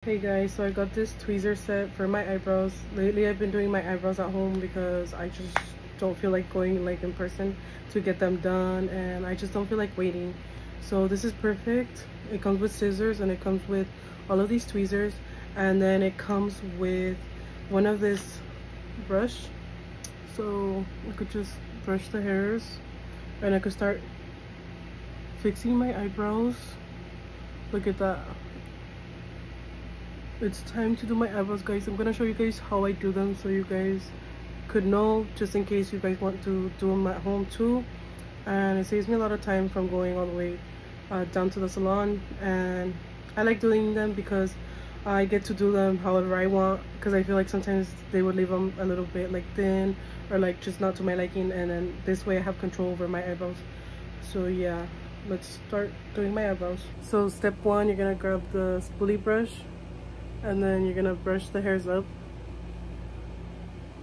Hey guys, so I got this tweezer set for my eyebrows. Lately I've been doing my eyebrows at home because I just don't feel like going like in person to get them done, and I just don't feel like waiting. So this is perfect. It comes with scissors and it comes with all of these tweezers, and then it comes with one of this brush, so I could just brush the hairs and I could start fixing my eyebrows. Look at that. It's time to do my eyebrows, guys. I'm gonna show you guys how I do them so you guys could know, just in case you guys want to do them at home too. And it saves me a lot of time from going all the way down to the salon. And I like doing them because I get to do them however I want, because I feel like sometimes they would leave them a little bit like thin or like just not to my liking, and then this way I have control over my eyebrows. So yeah, let's start doing my eyebrows. So step one, you're gonna grab the spoolie brush and then you're gonna brush the hairs up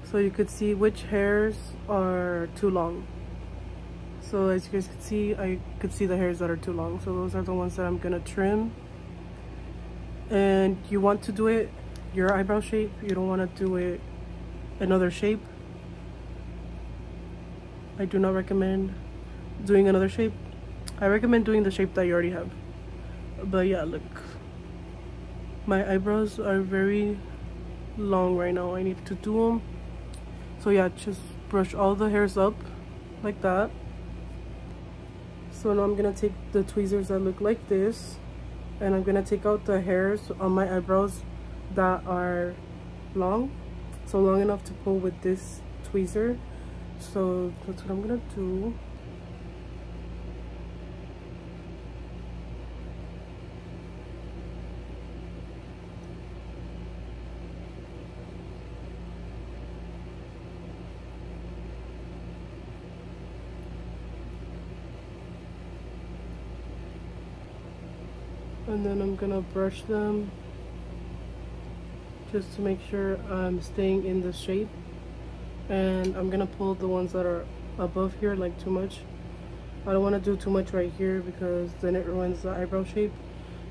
so you could see which hairs are too long. So as you guys can see, I could see the hairs that are too long, so those are the ones that I'm gonna trim. And you want to do it your eyebrow shape, you don't want to do it another shape. I do not recommend doing another shape. I recommend doing the shape that you already have. But yeah, look, my eyebrows are very long right now. I need to do them. So yeah, just brush all the hairs up like that. So now I'm gonna take the tweezers that look like this, and I'm gonna take out the hairs on my eyebrows that are long, so long enough to pull with this tweezer. So that's what I'm gonna do. And then I'm gonna brush them just to make sure I'm staying in the shape. And I'm gonna pull the ones that are above here like too much. I don't want to do too much right here because then it ruins the eyebrow shape.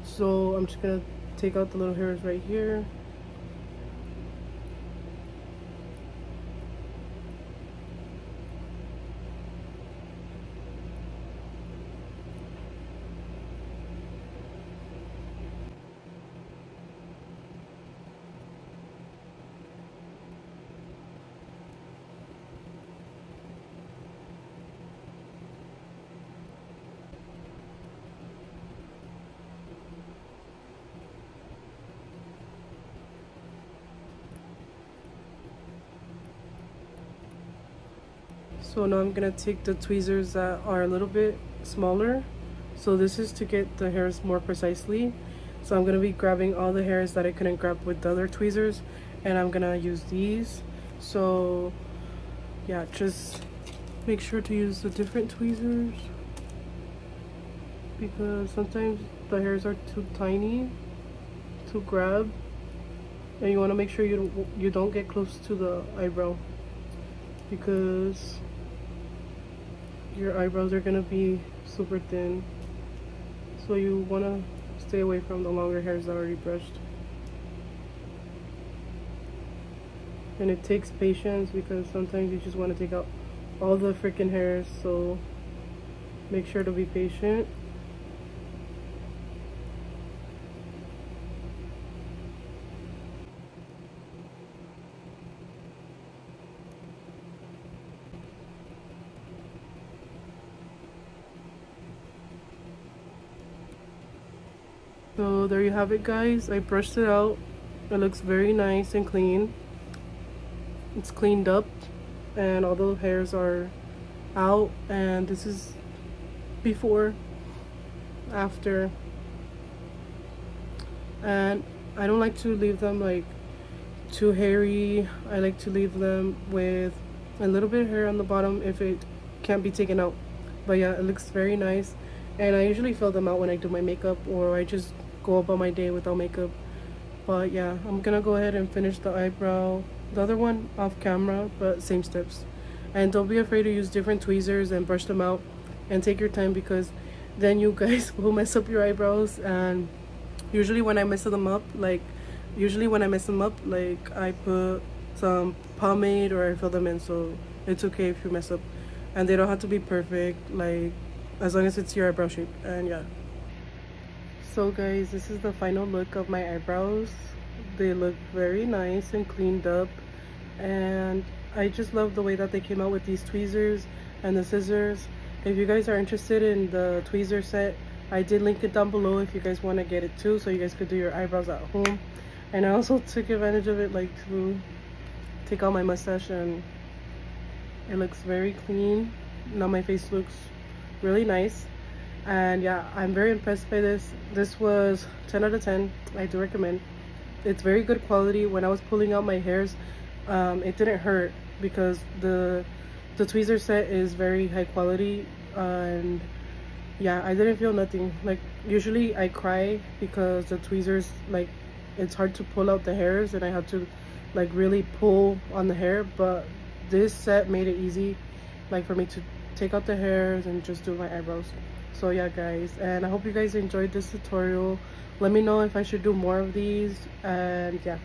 So I'm just gonna take out the little hairs right here. So now I'm gonna take the tweezers that are a little bit smaller. So this is to get the hairs more precisely. So I'm gonna be grabbing all the hairs that I couldn't grab with the other tweezers, and I'm gonna use these. So yeah, just make sure to use the different tweezers because sometimes the hairs are too tiny to grab, and you want to make sure you don't get close to the eyebrow, because your eyebrows are gonna be super thin. So you want to stay away from the longer hairs that are already brushed. And it takes patience because sometimes you just want to take out all the freaking hairs, so make sure to be patient. So there you have it, guys. I brushed it out. It looks very nice and clean. It's cleaned up and all the hairs are out, and this is before, after. And I don't like to leave them like too hairy. I like to leave them with a little bit of hair on the bottom if it can't be taken out. But yeah, it looks very nice, and I usually fill them out when I do my makeup, or I just go about my day without makeup. But yeah, I'm gonna go ahead and finish the eyebrow, the other one off camera, but same steps. And don't be afraid to use different tweezers and brush them out, and take your time, because then you guys will mess up your eyebrows. And usually when I mess them up, like usually when I mess them up, like I put some pomade or I fill them in, so it's okay if you mess up, and they don't have to be perfect, like as long as it's your eyebrow shape. And yeah, so guys, this is the final look of my eyebrows. They look very nice and cleaned up, and I just love the way that they came out with these tweezers and the scissors. If you guys are interested in the tweezer set, I did link it down below if you guys want to get it too, so you guys could do your eyebrows at home. And I also took advantage of it, like to take out my mustache, and it looks very clean. Now my face looks really nice. And yeah, I'm very impressed by this. This was 10 out of 10. I do recommend. It's very good quality. When I was pulling out my hairs, it didn't hurt because the tweezer set is very high quality. And yeah, I didn't feel nothing. Like usually I cry because the tweezers, like it's hard to pull out the hairs and I have to like really pull on the hair, but this set made it easy, like for me to take out the hairs and just do my eyebrows. So yeah guys, and I hope you guys enjoyed this tutorial. Let me know if I should do more of these, and yeah.